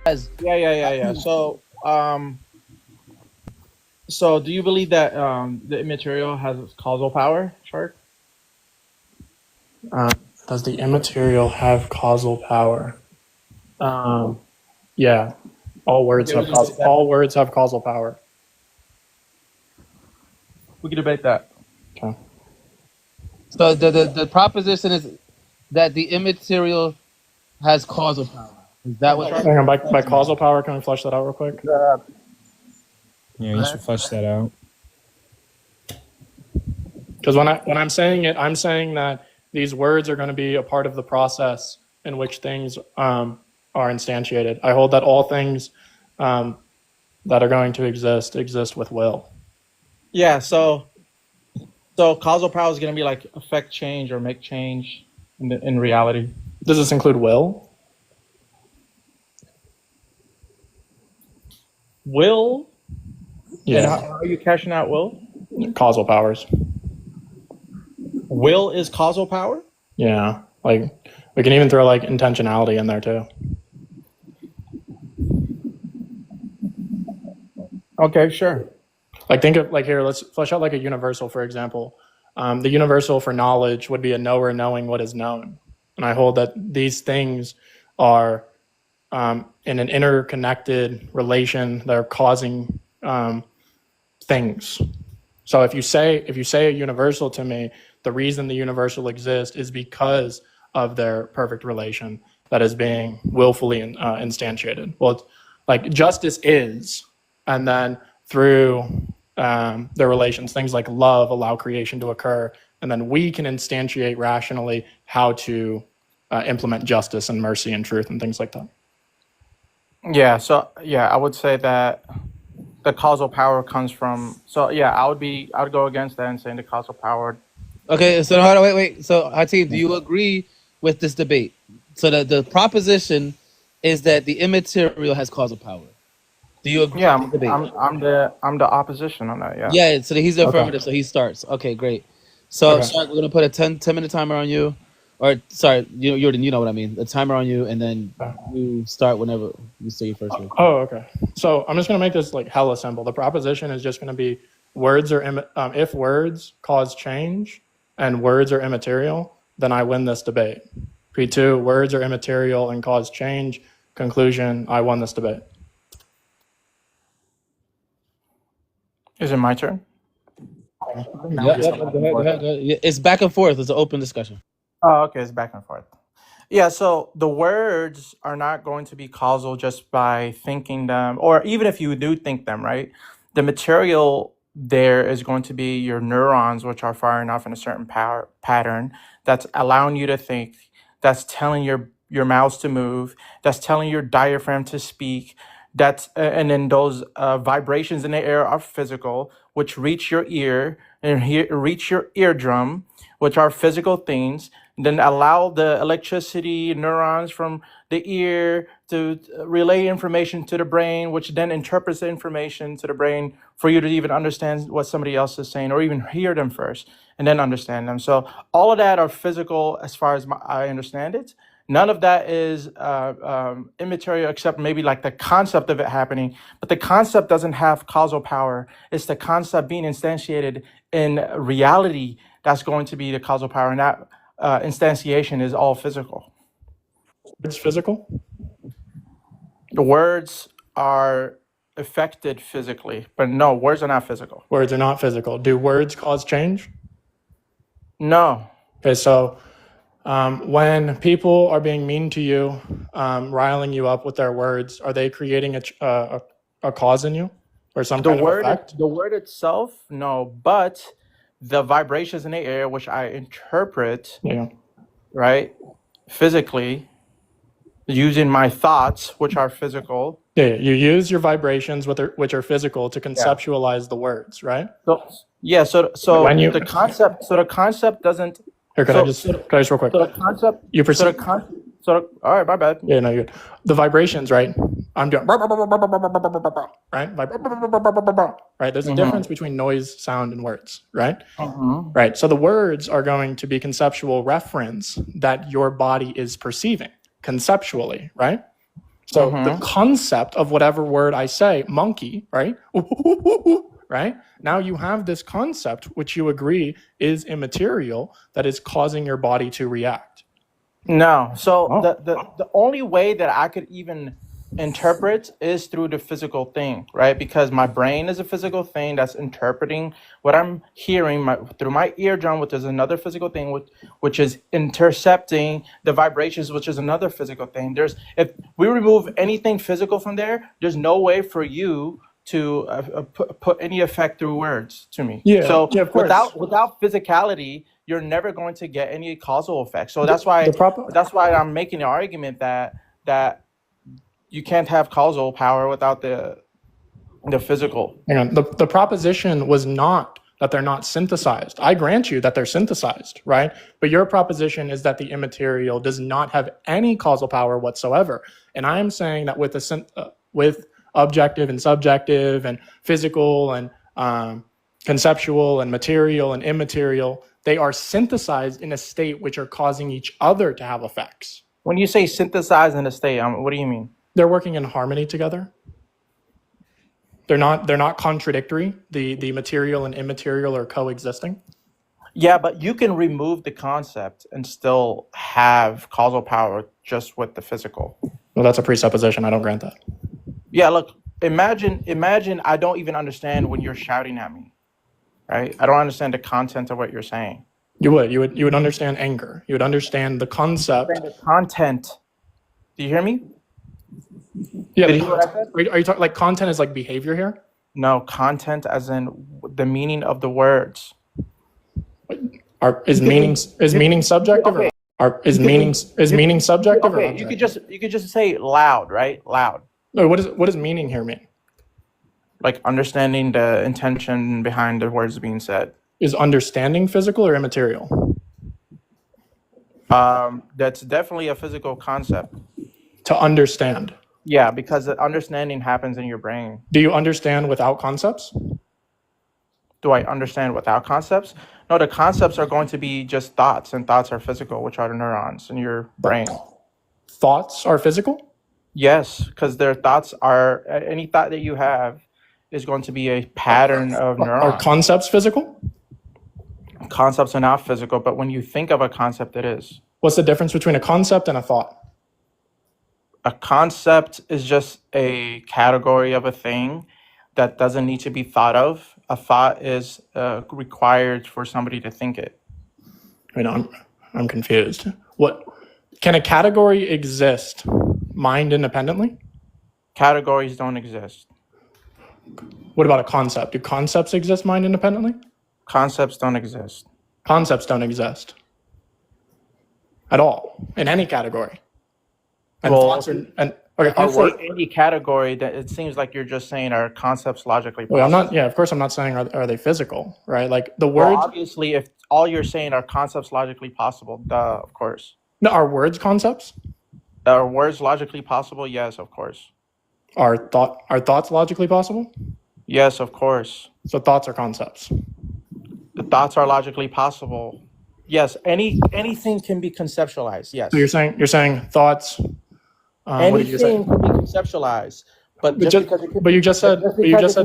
As Yeah. So do you believe that the immaterial has causal power, Shark? Uh, does the immaterial have causal power? Yeah, Okay, we can debate that. all words have causal power. We can debate that. Okay. so the proposition is that the immaterial has causal power. Is that what? Hang on, by causal power, can we flesh that out real quick? Yeah, you should flesh that out. Because when I'm saying it, I'm saying that these words are going to be a part of the process in which things are instantiated. I hold that all things that are going to exist with will. Yeah. So causal power is going to be like affect change or make change in reality. Does this include will? Will. Yeah. And how are you cashing out will? Causal powers. Will is causal power? Yeah. Like we can even throw like intentionality in there too. Okay, sure. Like think of like here, let's flesh out like a universal, for example. The universal for knowledge would be a knower knowing what is known. And I hold that these things are in an interconnected relation that are causing things. So if you say a universal to me, the reason the universal exists is because of their perfect relation that is being willfully instantiated. Well, it's like justice is, and then through their relations, things like love allow creation to occur, and then we can instantiate rationally how to implement justice and mercy and truth and things like that. Yeah, so yeah, I would say that the causal power comes from. So yeah, I would go against that and saying the causal power. Okay, so hold on, wait. So Hatim, do you agree with this debate? So the proposition is that the immaterial has causal power. Do you agree Yeah, with the debate? I'm the opposition on that. Yeah. Yeah, so he's the affirmative, so he starts. Okay, great. So Okay. Shark, we're gonna put a 10-minute timer on you. Or sorry, you know what I mean. The timer on you, and then you start whenever you say your first word. Oh, okay. So I'm just going to make this like hella simple. The proposition is just going to be words are if words cause change and words are immaterial, then I win this debate. P2, words are immaterial and cause change. Conclusion, I won this debate. Is it my turn? Go ahead. Yeah, it's back and forth. It's an open discussion. Oh, okay. It's back and forth. Yeah. So the words are not going to be causal just by thinking them, or even if you do think them, right? The material there is going to be your neurons, which are firing off in a certain power pattern that's allowing you to think, that's telling your mouth to move, that's telling your diaphragm to speak. And then those vibrations in the air are physical, which reach your ear and reach your eardrum, which are physical things. Then allow the electricity neurons from the ear to relay information to the brain, which then interprets the information to the brain for you to even understand what somebody else is saying, or even hear them first and then understand them. So all of that are physical as far as I understand it. None of that is immaterial, except maybe like the concept of it happening. But the concept doesn't have causal power. It's the concept being instantiated in reality that's going to be the causal power. And that instantiation is all physical. It's physical? The words are affected physically, but no, words are not physical. Words are not physical. Do words cause change? No. Okay, so when people are being mean to you, riling you up with their words, are they creating a cause in you or some kind of effect? The word itself, no, but the vibrations in the air, which I interpret, Yeah. right, physically, using my thoughts, which are physical. Yeah, you use your vibrations, which are physical, to conceptualize the words, right? So yeah, so When you- the concept doesn't. Here, can I just real quick? So the concept. You perceive. All right, my bad. Yeah, no, you're good. The vibrations, right? I'm doing right, right. There's a difference between noise, sound, and words, right? Right. So the words are going to be conceptual reference that your body is perceiving conceptually, right? So the concept of whatever word I say, monkey, right? Right? Now you have this concept, which you agree is immaterial, that is causing your body to react. No. So the only way that I could even interpret is through the physical thing, right? Because my brain is a physical thing that's interpreting what I'm hearing through my eardrum, which is another physical thing, which is intercepting the vibrations, which is another physical thing. If we remove anything physical from there, there's no way for you to put any effect through words to me. Yeah. So of course. without physicality, you're never going to get any causal effect. So that's why I'm making the argument that you can't have causal power without the physical. Hang on. The proposition was not that they're not synthesized. I grant you that they're synthesized, right? But your proposition is that the immaterial does not have any causal power whatsoever. And I am saying that with objective and subjective and physical and conceptual and material and immaterial, they are synthesized in a state which are causing each other to have effects. When you say synthesized in a state, what do you mean? They're working in harmony together. They're not contradictory. The material and immaterial are coexisting. Yeah, but you can remove the concept and still have causal power just with the physical. Well, that's a presupposition. I don't grant that. Yeah, look, imagine I don't even understand when you're shouting at me, right? I don't understand the content of what you're saying. You would understand anger. You would understand the concept. The content. Do you hear me? Yeah. Did you hear what I said? Are you talking like content is like behavior here? No, content as in the meaning of the words. Is meaning subjective? Okay. Is meaning subjective? Okay, or you could just say loud, right? Loud. No, what does meaning here mean? Like understanding the intention behind the words being said. Is understanding physical or immaterial? That's definitely a physical concept. To understand. Yeah, because the understanding happens in your brain. Do you understand without concepts? Do I understand without concepts? No, the concepts are going to be just thoughts, and thoughts are physical, which are the neurons in your brain. Thoughts are physical? Yes, because their thoughts are, any thought that you have is going to be a pattern of neurons. Are concepts physical? Concepts are not physical, but when you think of a concept, it is. What's the difference between a concept and a thought? A concept is just a category of a thing that doesn't need to be thought of. A thought is required for somebody to think it. I'm confused. What can a category exist mind independently? Categories don't exist. What about a concept? Do concepts exist mind independently? Concepts don't exist. Concepts don't exist at all in any category. And thoughts are any category that it seems like you're just saying are concepts logically possible. Well, I'm not. Yeah, of course, I'm not saying are they physical, right? Like the words. Well, obviously, if all you're saying are concepts logically possible, duh, of course. No, are words concepts? Are words logically possible? Yes, of course. Are thoughts logically possible? Yes, of course. So thoughts are concepts. The thoughts are logically possible. Yes, anything can be conceptualized. Yes. So you're saying thoughts. Anything can be conceptualized, but you just said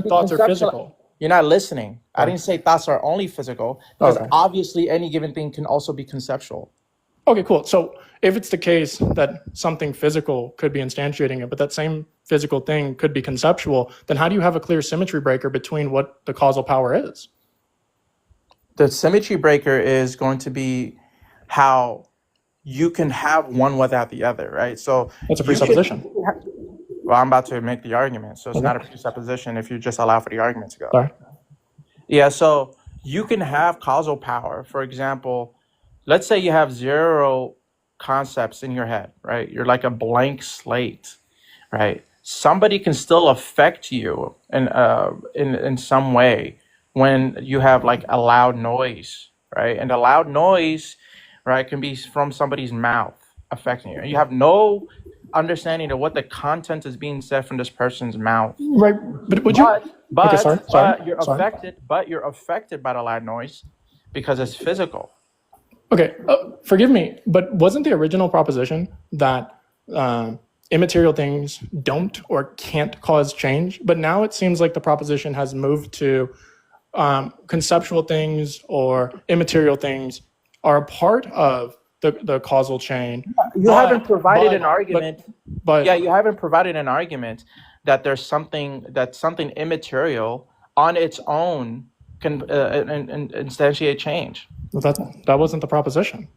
thoughts are physical. You're not listening. I didn't say thoughts are only physical, because obviously any given thing can also be conceptual. Okay, cool. So if it's the case that something physical could be instantiating it, but that same physical thing could be conceptual, then how do you have a clear symmetry breaker between what the causal power is? The symmetry breaker is going to be how you can have one without the other, right? So that's a presupposition. Well, I'm about to make the argument, so it's not a presupposition if you just allow for the argument to go. Sorry. Yeah, so you can have causal power. For example, let's say you have 0 concepts in your head, right? You're like a blank slate, right? Somebody can still affect you in some way when you have like a loud noise, right? And the loud noise, right, can be from somebody's mouth affecting you. You have no understanding of what the content is being said from this person's mouth. Right, but would you? But sorry. You're affected by the loud noise because it's physical. Okay, forgive me, but wasn't the original proposition that immaterial things don't or can't cause change. But now it seems like the proposition has moved to conceptual things or immaterial things are a part of the causal chain. You haven't provided an argument. But Yeah, you haven't provided an argument that there's something immaterial on its own can instantiate change. that wasn't the proposition.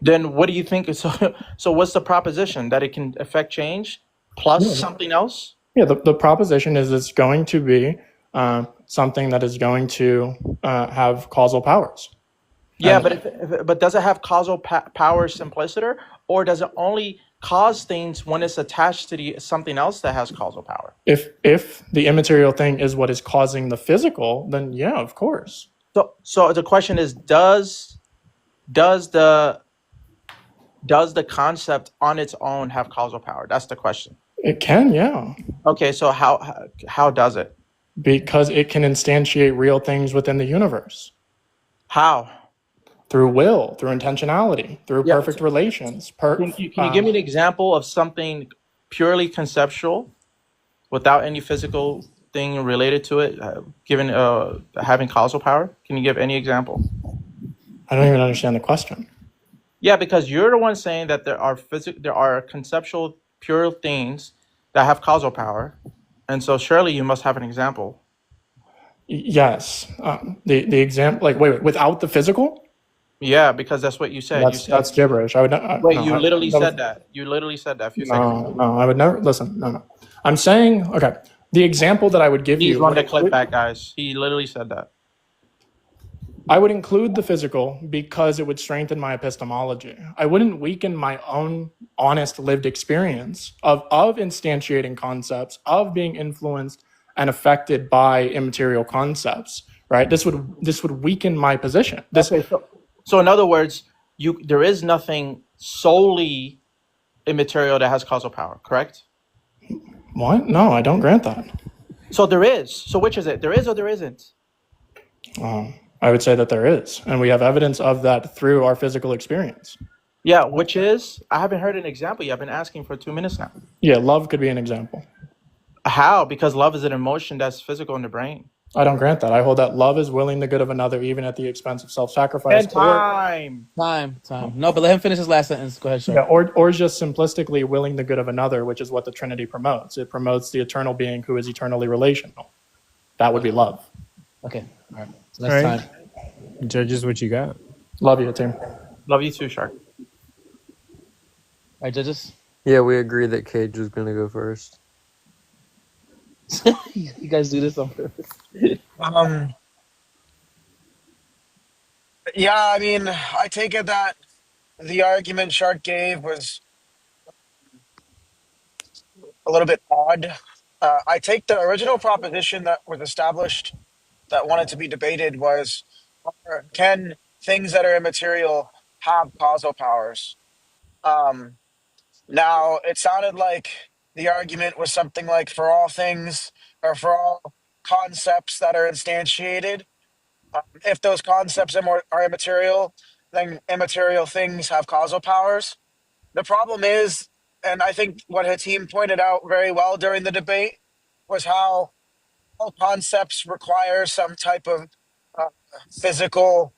Then what do you think? So what's the proposition? That it can affect change plus something else? Yeah, the proposition is it's going to be something that is going to have causal powers. Yeah, but does it have causal power simpliciter, or does it only cause things when it's attached to something else that has causal power? If the immaterial thing is what is causing the physical, then yeah, of course. So the question is, does the concept on its own have causal power? That's the question. It can, yeah. Okay, so how does it? Because it can instantiate real things within the universe. How? Through will, through intentionality, through perfect relations. Can you give me an example of something purely conceptual without any physical thing related to it, given having causal power? Can you give any example? I don't even understand the question. Yeah, because you're the one saying that there are conceptual pure things that have causal power, and so surely you must have an example. Yes, the example, like wait, without the physical. Yeah, because that's what you said. That's gibberish. I would not. Wait, you literally said that. You literally said that a few seconds ago. No, I would never listen. No. I'm saying, okay. The example that I would give Please you. run the clip back, guys. He literally said that. I would include the physical because it would strengthen my epistemology. I wouldn't weaken my own honest lived experience of instantiating concepts, of being influenced and affected by immaterial concepts. Right? This would weaken my position. So in other words, there is nothing solely immaterial that has causal power, correct? What? No, I don't grant that. So there is. So which is it? There is or there isn't? I would say that there is, and we have evidence of that through our physical experience. Yeah, which is? I haven't heard an example. I've been asking for 2 minutes now. Yeah, love could be an example. How? Because love is an emotion that's physical in the brain. I don't grant that. I hold that love is willing the good of another, even at the expense of self-sacrifice. And time. No, but let him finish his last sentence. Go ahead, Shark. Yeah, or just simplistically willing the good of another, which is what the Trinity promotes. It promotes the eternal being who is eternally relational. That would be love. Okay, all right. So that's All right. time. Judges, what you got? Love you, Hatim. Love you too, Shark. All right, judges. Yeah, we agree that Cage is going to go first. You guys do this on purpose. Yeah, I mean, I take it that the argument Shark gave was a little bit odd. I take the original proposition that was established that wanted to be debated was, can things that are immaterial have causal powers? Now, it sounded like the argument was something like for all things or for all concepts that are instantiated, if those concepts are immaterial, then immaterial things have causal powers. The problem is, and I think what Hatim pointed out very well during the debate, was how all concepts require some type of uh, physical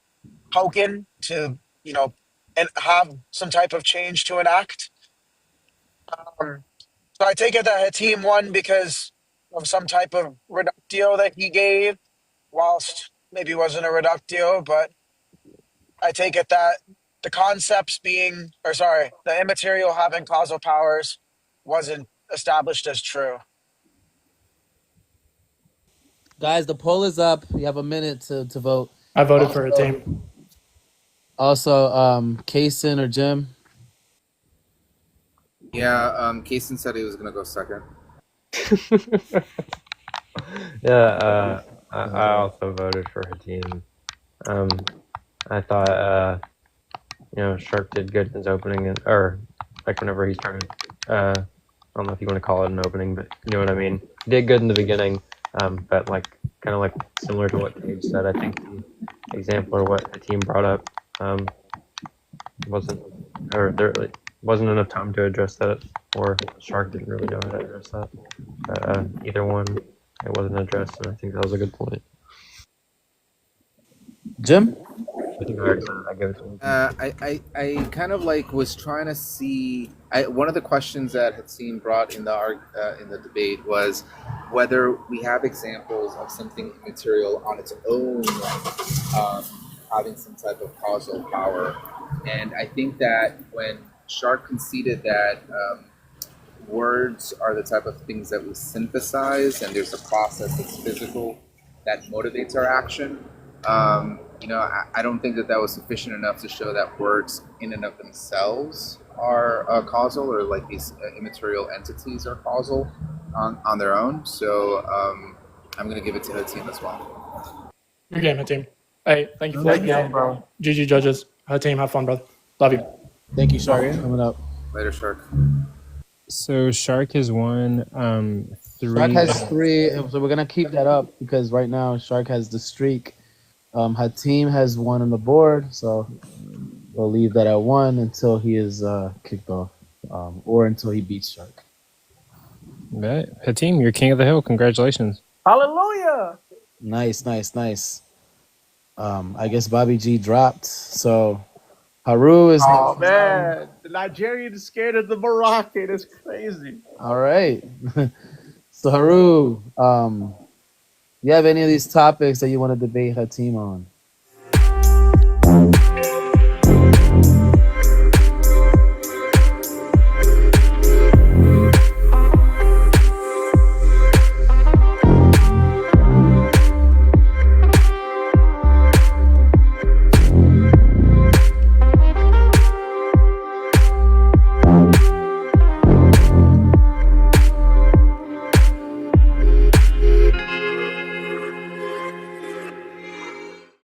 token to, and have some type of change to enact. So I take it that Hatim won because of some type of reductio that he gave, whilst maybe wasn't a reductio, but I take it that the concepts the immaterial having causal powers wasn't established as true. Guys, the poll is up. We have a minute to vote. I voted for Hatim. Also, Kaysen or Jim? Yeah, Kaysen said he was gonna go second. Yeah, I also voted for Hatim. I thought, Shark did good in his opening, or like whenever he started. I don't know if you want to call it an opening, but you know what I mean. He did good in the beginning, but like kind of like similar to what Cage said. I think the example or what Hatim brought up wasn't, or there wasn't enough time to address that, or Shark didn't really know how to address that. Either one, it wasn't addressed, and I think that was a good point. Jim? I think I give it to him. I kind of like was trying to see. One of the questions that Hatim brought in the debate was whether we have examples of something immaterial on its own, having some type of causal power. And I think that when Shark conceded that words are the type of things that we synthesize, and there's a process that's physical that motivates our action. I don't think that was sufficient enough to show that words in and of themselves are causal, or like these immaterial entities are causal on their own. So I'm going to give it to Hatim as well. Good game, Hatim. Hey, thank you for Good game, bro. GG judges. Hatim, have fun, brother. Love you. Thank you, Shark. Coming up. Later, Shark. So Shark has won 3. Shark has 3, so we're gonna keep that up because right now Shark has the streak. Hatim has 1 on the board, so we'll leave that at 1 until he is kicked off, or until he beats Shark. Bet. Hatim, you're king of the hill. Congratulations. Hallelujah. Nice. I guess Bobby G dropped, so Haru is. Oh man, the Nigerian is scared of the Moroccan. It's crazy. All right. So Haru, you have any of these topics that you want to debate Hatim on?